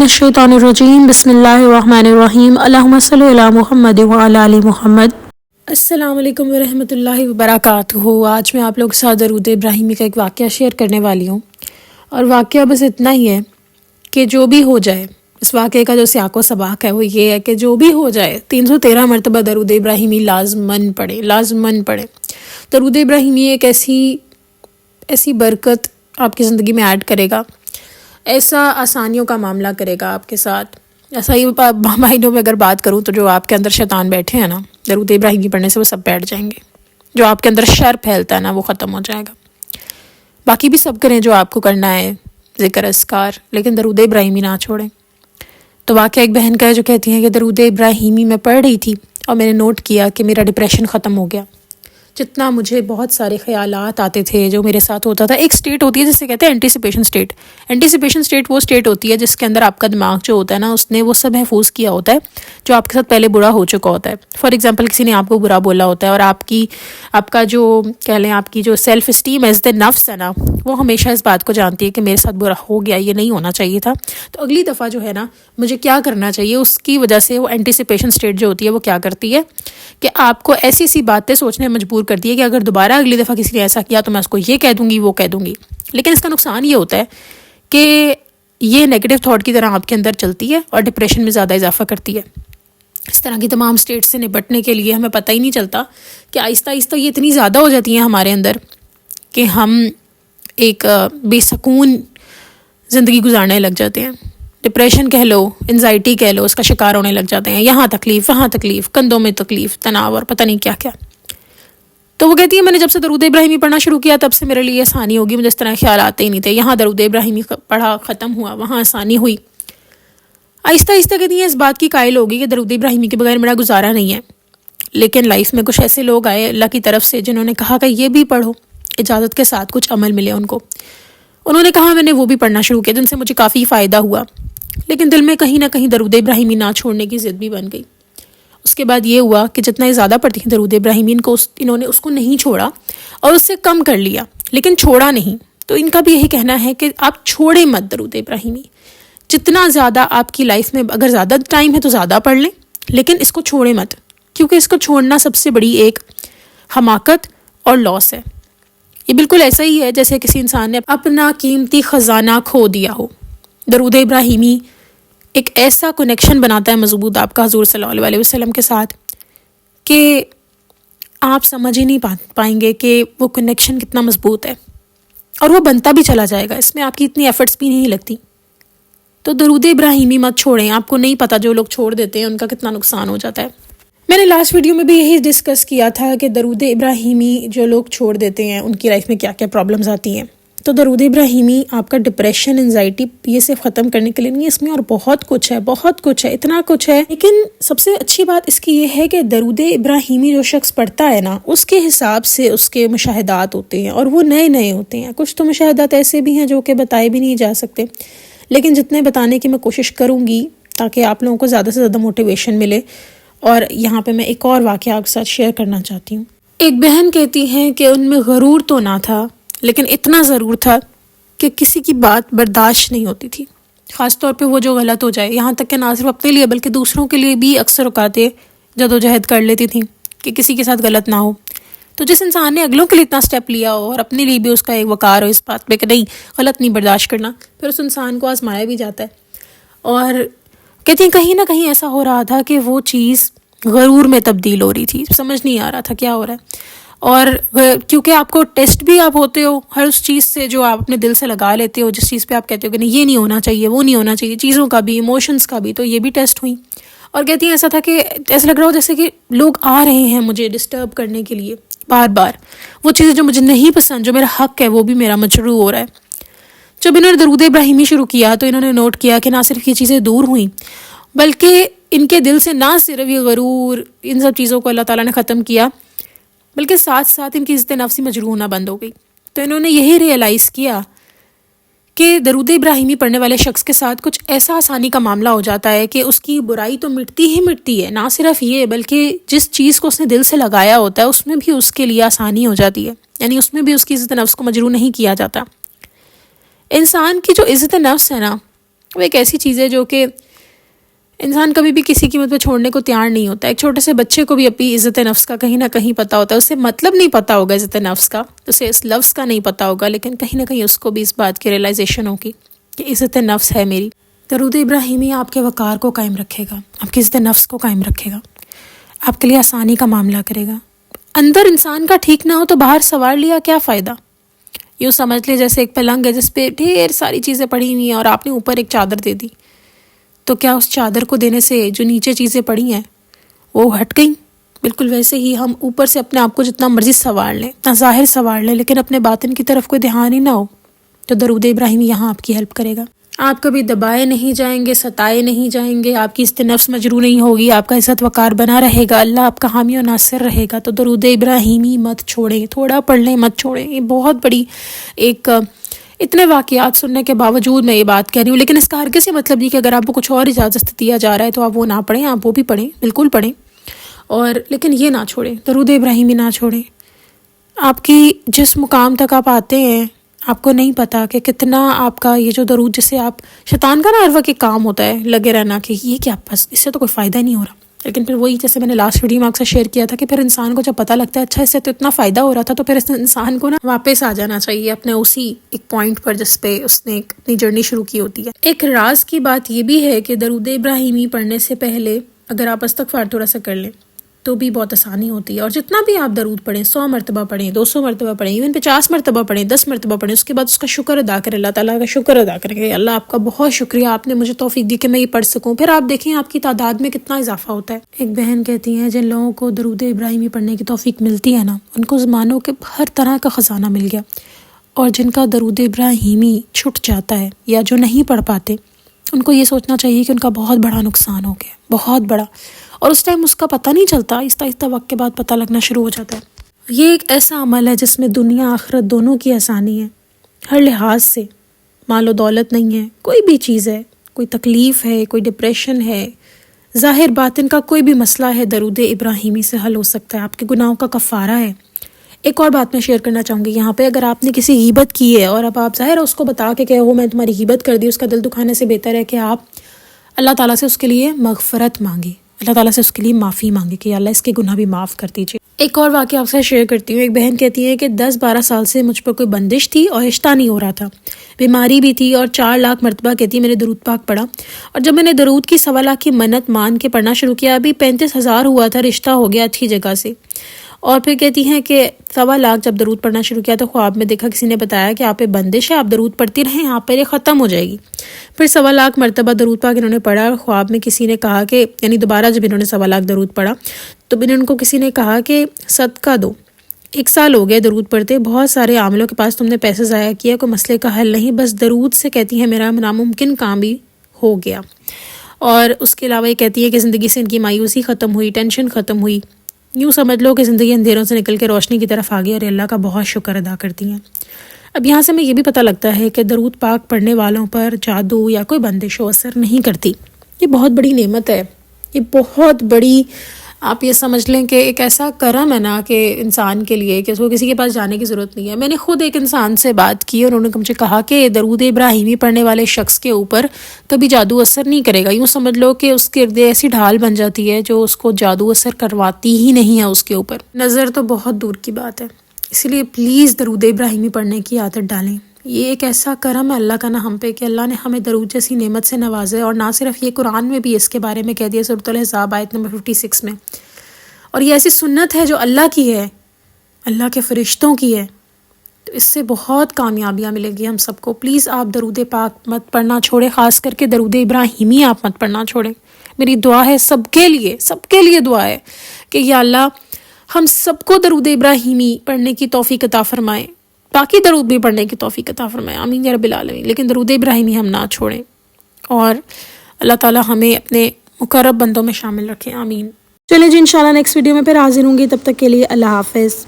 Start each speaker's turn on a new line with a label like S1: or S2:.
S1: मिनश्शैतानिर्रजीम बिस्मिल्लाहिर्रहमानिर्रहीम अल्लाहुम्मा सल्लि अला मुहम्मद व अला आलि मुहम्मद। अस्सलाम वालेकुम व रहमतुल्लाहि व बरकातुहू। आज मैं आप लोगों के साथ दरूद इब्राहिमी का एक वाक़या शेयर करने वाली हूँ, और वाक़या बस इतना ही है कि जो भी हो जाए, इस वाक़े का जो सियाक़ो सबाक़ है वो ये है कि जो भी हो जाए 313 मरतबा दरूद इब्राहिमी लाज़मन पढ़े। दरूद इब्राहिमी एक ऐसी बरकत आपकी ज़िंदगी में ऐड करेगा, ऐसा आसानियों का मामला करेगा आपके साथ। ऐसा ही मायनों में अगर बात करूँ तो जो आपके अंदर शैतान बैठे हैं ना, दरूद इब्राहिमी पढ़ने से वो सब बैठ जाएंगे। जो आपके अंदर शर फैलता है ना, वो ख़त्म हो जाएगा। बाकी भी सब करें जो आपको करना है, ज़िक्र अस्कार, लेकिन दरूद इब्राहिमी ना छोड़ें। तो वाक़या एक बहन का है जो कहती हैं कि दरूद इब्राहिमी मैं पढ़ रही थी और मैंने नोट किया कि मेरा डिप्रेशन ख़त्म हो गया। जितना मुझे बहुत सारे ख़यालात आते थे जो मेरे साथ होता था। एक स्टेट होती है जिसे कहते हैं एंटीसिपेशन स्टेट। एंटीसिपेशन स्टेट वो स्टेट होती है जिसके अंदर आपका दिमाग जो होता है ना, उसने वो सब महफूज किया होता है जो आपके साथ पहले बुरा हो चुका होता है। फॉर एग्जांपल किसी ने आपको बुरा बोला होता है और आपका जो कह लें आपकी जो सेल्फ इस्टीम है, इज़्ज़त नफ्स है ना, वो हमेशा इस बात को जानती है कि मेरे साथ बुरा हो गया, ये नहीं होना चाहिए था, तो अगली दफ़ा जो है ना मुझे क्या करना चाहिए। उसकी वजह से वो एंटीसिपेशन स्टेट जो होती है वो क्या करती है कि आपको ऐसी सी बातें सोचने में मजबूर करती है कि अगर दोबारा अगली दफ़ा किसी ने ऐसा किया तो मैं उसको ये कह दूँगी, वो कह दूँगी। लेकिन इसका नुकसान ये होता है कि ये नेगेटिव थॉट की तरह आपके अंदर चलती है और डिप्रेशन में ज़्यादा इजाफा करती है। इस तरह की तमाम स्टेट से निपटने के लिए हमें पता ही नहीं चलता कि आहिस्ता आहिस्ता ये इतनी ज़्यादा हो जाती हैं हमारे अंदर कि हम एक बेसकून ज़िंदगी गुजारने लग जाते हैं। डिप्रेशन कह लो, एंजाइटी कह लो, उसका शिकार होने लग जाते हैं। यहाँ तकलीफ़, वहाँ तकलीफ़, कंधों में तकलीफ़, तनाव और पता नहीं क्या क्या। तो वो कहती है मैंने जब से दरूद इब्राहिमी पढ़ना शुरू किया तब से मेरे लिए आसानी होगी। मुझे इस तरह ख्याल आते ही नहीं थे। यहाँ दरूद इब्राहिमी पढ़ा, ख़त्म हुआ, वहाँ आसानी हुई। आहिस्ता आहिस्ता कहती है इस बात की कायल होगी कि दरूद इब्राहिमी के बगैर मेरा गुजारा नहीं है। लेकिन लाइफ में कुछ ऐसे लोग आए अल्लाह की तरफ से जिन्होंने कहा कि ये भी पढ़ो, इजाज़त के साथ कुछ अमल मिले उनको। उन्होंने कहा, मैंने वो भी पढ़ना शुरू किया जिनसे मुझे काफ़ी फ़ायदा हुआ। लेकिन दिल में कहीं ना कहीं दरूद इब्राहिमी ना छोड़ने की ज़िद भी बन गई। उसके बाद ये हुआ कि जितना ही ज़्यादा पढ़ती थी दरूद इब्राहिमी, इन्होंने उसको नहीं छोड़ा और उससे कम कर लिया, लेकिन छोड़ा नहीं। तो इनका भी यही कहना है कि आप छोड़े मत दरूद इब्राहिमी। जितना ज़्यादा आपकी लाइफ में अगर ज़्यादा टाइम है तो ज़्यादा पढ़ लें, लेकिन इसको छोड़े मत, क्योंकि इसको छोड़ना सबसे बड़ी एक हमाकत और लॉस है। ये बिल्कुल ऐसा ही है जैसे किसी इंसान ने अपना कीमती ख़जाना खो दिया हो। दरूद इब्राहिमी एक ऐसा कनेक्शन बनाता है मजबूत आपका हुज़ूर सल्लल्लाहु अलैहि वसल्लम के साथ कि आप समझ ही नहीं पाएंगे कि वो कनेक्शन कितना मजबूत है, और वो बनता भी चला जाएगा। इसमें आपकी इतनी एफर्ट्स भी नहीं लगती। तो दरूद इब्राहिमी मत छोड़ें। आपको नहीं पता जो लोग छोड़ देते हैं उनका कितना नुकसान हो जाता है। मैंने लास्ट वीडियो में भी यही डिस्कस किया था कि दरूद इब्राहिमी जो लोग छोड़ देते हैं उनकी लाइफ में क्या क्या प्रॉब्लम्स आती हैं। तो दरूद इब्राहिमी आपका डिप्रेशन, एंजाइटी ये सिर्फ ख़त्म करने के लिए नहीं है, इसमें और बहुत कुछ है, इतना कुछ है। लेकिन सबसे अच्छी बात इसकी ये है कि दरूद इब्राहिमी जो शख्स पढ़ता है ना, उसके हिसाब से उसके मुशाहिदात होते हैं और वो नए नए होते हैं। कुछ तो मुशाहिदात ऐसे भी हैं जो कि बताए भी नहीं जा सकते, लेकिन जितने बताने की मैं कोशिश करूँगी ताकि आप लोगों को ज़्यादा से ज़्यादा मोटिवेशन मिले। और यहाँ पे मैं एक और वाक़या आपके साथ शेयर करना चाहती हूँ। एक बहन कहती हैं कि उनमें गरूर तो ना था, लेकिन इतना ज़रूर था कि किसी की बात बर्दाश्त नहीं होती थी, ख़ास तौर पे वो जो गलत हो जाए। यहाँ तक कि ना सिर्फ अपने लिए बल्कि दूसरों के लिए भी अक्सर औकातें जदोजहद कर लेती थी कि किसी के साथ गलत ना हो। तो जिस इंसान ने अगलों के लिए इतना स्टेप लिया हो और अपने लिए भी उसका एक वक़ार हो इस बात पे कि नहीं, गलत नहीं बर्दाश्त करना, फिर उस इंसान को आजमाया भी जाता है। और कहती हैं कहीं ना कहीं ऐसा हो रहा था कि वो चीज़ गरूर में तब्दील हो रही थी, समझ नहीं आ रहा था क्या हो रहा है। और क्योंकि आपको टेस्ट भी आप होते हो हर उस चीज़ से जो आप अपने दिल से लगा लेते हो, जिस चीज़ पे आप कहते हो कि नहीं ये नहीं होना चाहिए, वो नहीं होना चाहिए, चीज़ों का भी, इमोशंस का भी, तो ये भी टेस्ट हुई। और कहती हैं ऐसा था कि ऐसा लग रहा हो जैसे कि लोग आ रहे हैं मुझे डिस्टर्ब करने के लिए बार बार। वो चीज़ें जो मुझे नहीं पसंद, जो मेरा हक़ है, वो भी मेरा मजरूह हो रहा है। जब इन्होंने दरूद इब्राहिमी शुरू किया तो इन्होंने नोट किया कि ना सिर्फ ये चीज़ें दूर हुई, बल्कि इनके दिल से ना सिर्फ ये गरूर, इन सब चीज़ों को अल्लाह ताला ने ख़त्म किया, बल्कि साथ साथ इनकी इज़्ज़त नफ्सी मजरूह होना बंद हो गई। तो इन्होंने यही रियलाइज़ किया कि दरूद इब्राहिमी पढ़ने वाले शख्स के साथ कुछ ऐसा आसानी का मामला हो जाता है कि उसकी बुराई तो मिटती ही मिटती है। ना सिर्फ ये, बल्कि जिस चीज़ को उसने दिल से लगाया होता है उसमें भी उसके लिए आसानी हो जाती है, यानी उसमें भी उसकी इज़्ज़त नफ्स को मजरूह नहीं किया जाता। इंसान की जो इज़्ज़त नफ्स है ना, وہ ایک ایسی چیز ہے جو کہ انسان کبھی بھی کسی قیمت پہ چھوڑنے کو تیار نہیں ہوتا. ایک چھوٹے سے بچے کو بھی اپنی عزت نفس کا کہیں نہ کہیں پتہ ہوتا ہے. اسے مطلب نہیں پتہ ہوگا عزت نفس کا, اسے اس لفظ کا نہیں پتہ ہوگا, لیکن کہیں نہ کہیں اس کو بھی اس بات کی ریئلائزیشن ہوگی کہ عزت نفس ہے میری. درود ابراہیمی آپ کے وقار کو قائم رکھے گا, آپ کی عزت نفس کو قائم رکھے گا, آپ کے لیے آسانی کا معاملہ کرے گا. اندر انسان کا ٹھیک نہ ہو تو باہر سوار لیا کیا فائدہ. یوں سمجھ لیں جیسے ایک پلنگ ہے جس پہ ڈھیر ساری چیزیں پڑی ہوئی ہیں اور آپ نے اوپر ایک چادر دے دی, تو کیا اس چادر کو دینے سے جو نیچے چیزیں پڑی ہیں وہ ہٹ گئیں؟ بالکل ویسے ہی ہم اوپر سے اپنے آپ کو جتنا مرضی سوار لیں, اتنا ظاہر سوار لیں, لیکن اپنے باطن کی طرف کوئی دھیان ہی نہ ہو, تو درود ابراہیمی یہاں آپ کی ہیلپ کرے گا. آپ کبھی دبائے نہیں جائیں گے, ستائے نہیں جائیں گے, آپ کی عزت نفس مجروح نہیں ہوگی, آپ کا عزت وقار بنا رہے گا, اللہ آپ کا حامی و ناصر رہے گا. تو درود ابراہیمی مت چھوڑیں, تھوڑا پڑھ لیں, مت چھوڑیں. یہ بہت بڑی ایک اتنے واقعات سننے کے باوجود میں یہ بات کہہ رہی ہوں, لیکن اس کا ہرگز یہ مطلب نہیں کہ اگر آپ کو کچھ اور اجازت دیا جا رہا ہے تو آپ وہ نہ پڑھیں. آپ وہ بھی پڑھیں, بالکل پڑھیں, اور لیکن یہ نہ چھوڑیں, درود ابراہیمی نہ چھوڑیں. آپ کی جس مقام تک آپ آتے ہیں آپ کو نہیں پتا کہ کتنا آپ کا یہ جو درود, جسے آپ شیطان کا نا ہر وقت ایک کام ہوتا ہے لگے رہنا کہ یہ کیا, بس اس سے تو کوئی فائدہ نہیں ہو رہا. لیکن پھر وہی جیسے میں نے لاسٹ ویڈیو میں آپ سے شیئر کیا تھا کہ پھر انسان کو جب پتہ لگتا ہے اچھا اس سے تو اتنا فائدہ ہو رہا تھا, تو پھر اس انسان کو نا واپس آ جانا چاہیے اپنے اسی ایک پوائنٹ پر جس پہ اس نے اپنی جرنی شروع کی ہوتی ہے. ایک راز کی بات یہ بھی ہے کہ درود ابراہیمی پڑھنے سے پہلے اگر آپ استغفار تھوڑا سا کر لیں تو بھی بہت آسانی ہوتی ہے. اور جتنا بھی آپ درود پڑھیں, 100 مرتبہ پڑھیں, 200 مرتبہ پڑھیں, ایون 50 مرتبہ پڑھیں, 10 مرتبہ پڑھیں, اس کے بعد اس کا شکر ادا کریں, اللہ تعالیٰ کا شکر ادا کریں کہ اللہ آپ کا بہت شکریہ, آپ نے مجھے توفیق دی کہ میں یہ پڑھ سکوں. پھر آپ دیکھیں آپ کی تعداد میں کتنا اضافہ ہوتا ہے. ایک بہن کہتی ہیں جن لوگوں کو درود ابراہیمی پڑھنے کی توفیق ملتی ہے نا, ان کو زمانوں کے ہر طرح کا خزانہ مل گیا, اور جن کا درود ابراہیمی چھٹ جاتا ہے یا جو نہیں پڑھ پاتے, ان کو یہ سوچنا چاہیے کہ ان کا بہت بڑا نقصان ہو گیا, بہت بڑا. اور اس ٹائم اس کا پتہ نہیں چلتا, آہستہ آہستہ وقت کے بعد پتہ لگنا شروع ہو جاتا ہے. یہ ایک ایسا عمل ہے جس میں دنیا آخرت دونوں کی آسانی ہے, ہر لحاظ سے. مال و دولت نہیں ہے, کوئی بھی چیز ہے, کوئی تکلیف ہے, کوئی ڈپریشن ہے, ظاہر باطن کا کوئی بھی مسئلہ ہے, درود ابراہیمی سے حل ہو سکتا ہے. آپ کے گناہوں کا کفارہ ہے. ایک اور بات میں شیئر کرنا چاہوں گی یہاں پہ, اگر آپ نے کسی غیبت کی ہے اور اب آپ ظاہر ہے اس کو بتا کے کہ وہ میں تمہاری غیبت کر دی, اس کا دل دکھانے سے بہتر ہے کہ آپ اللہ تعالیٰ سے اس کے لیے مغفرت مانگیں, اللہ تعالیٰ سے اس کے لیے معافی مانگے کہ اللہ اس کے گناہ بھی معاف کر دیجیے. ایک اور واقعہ آپ سے شیئر کرتی ہوں. ایک بہن کہتی ہے کہ 10-12 سال سے مجھ پر کوئی بندش تھی اور رشتہ نہیں ہو رہا تھا, بیماری بھی تھی, اور 4 لاکھ مرتبہ کہتی ہے میں نے درود پاک پڑھا, اور جب میں نے درود کی 1.25 لاکھ کی منت مان کے پڑھنا شروع کیا, ابھی 35,000 ہوا تھا, رشتہ ہو گیا اچھی جگہ سے. اور پھر کہتی ہیں کہ 1.25 لاکھ جب درود پڑھنا شروع کیا تو خواب میں دیکھا کسی نے بتایا کہ آپ پہ بندش ہے, آپ درود پڑھتی رہیں, آپ پہ یہ ختم ہو جائے گی. پھر 1.25 لاکھ مرتبہ درود پاک انہوں نے پڑھا, اور خواب میں کسی نے کہا کہ یعنی دوبارہ جب انہوں نے 1.25 لاکھ درود پڑھا تو ان کو کسی نے کہا کہ صدقہ دو, 1 سال ہو گئے درود پڑھتے, بہت سارے عاملوں کے پاس تم نے پیسے ضائع کیا, کوئی مسئلے کا حل نہیں, بس درود سے کہتی ہے میرا ناممکن کام بھی ہو گیا. اور اس کے علاوہ یہ کہتی ہے کہ زندگی سے ان کی مایوسی ختم ہوئی, ٹینشن ختم ہوئی, یوں سمجھ لو کہ زندگی اندھیروں سے نکل کے روشنی کی طرف آ گئی, اور اللہ کا بہت شکر ادا کرتی ہیں. اب یہاں سے ہمیں یہ بھی پتہ لگتا ہے کہ درود پاک پڑھنے والوں پر جادو یا کوئی بندش و اثر نہیں کرتی. یہ بہت بڑی نعمت ہے, یہ بہت بڑی, آپ یہ سمجھ لیں کہ ایک ایسا کرم ہے نا کہ انسان کے لیے کہ اس کو کسی کے پاس جانے کی ضرورت نہیں ہے. میں نے خود ایک انسان سے بات کی, اور انہوں نے مجھے کہا کہ درود ابراہیمی پڑھنے والے شخص کے اوپر کبھی جادو اثر نہیں کرے گا. یوں سمجھ لو کہ اس کے ارد ایسی ڈھال بن جاتی ہے جو اس کو جادو اثر کرواتی ہی نہیں ہے اس کے اوپر. نظر تو بہت دور کی بات ہے, اسی لیے پلیز درود ابراہیمی پڑھنے کی عادت ڈالیں. یہ ایک ایسا کرم ہے اللہ کا نا ہم پہ کہ اللہ نے ہمیں درود جیسی نعمت سے نوازا ہے. اور نہ صرف یہ, قرآن میں بھی اس کے بارے میں کہہ دیا سورۃ الاحزاب آیت نمبر 56 میں. اور یہ ایسی سنت ہے جو اللہ کی ہے, اللہ کے فرشتوں کی ہے, تو اس سے بہت کامیابیاں ملیں گی ہم سب کو. پلیز آپ درود پاک مت پڑھنا چھوڑیں, خاص کر کے درود ابراہیمی آپ مت پڑھنا چھوڑیں. میری دعا ہے سب کے لیے دعا ہے کہ یا اللہ ہم سب کو درود ابراہیمی پڑھنے کی توفیق عطا فرمائے, باقی درود بھی پڑھنے کی توفیق عطا فرمائے, آمین یا رب العالمین. لیکن درود ابراہیمی ہم نہ چھوڑیں, اور اللہ تعالی ہمیں اپنے مقرب بندوں میں شامل رکھیں, آمین. چلیں جی, انشاءاللہ نیکسٹ ویڈیو میں پھر حاضر ہوں گی, تب تک کے لیے اللہ حافظ.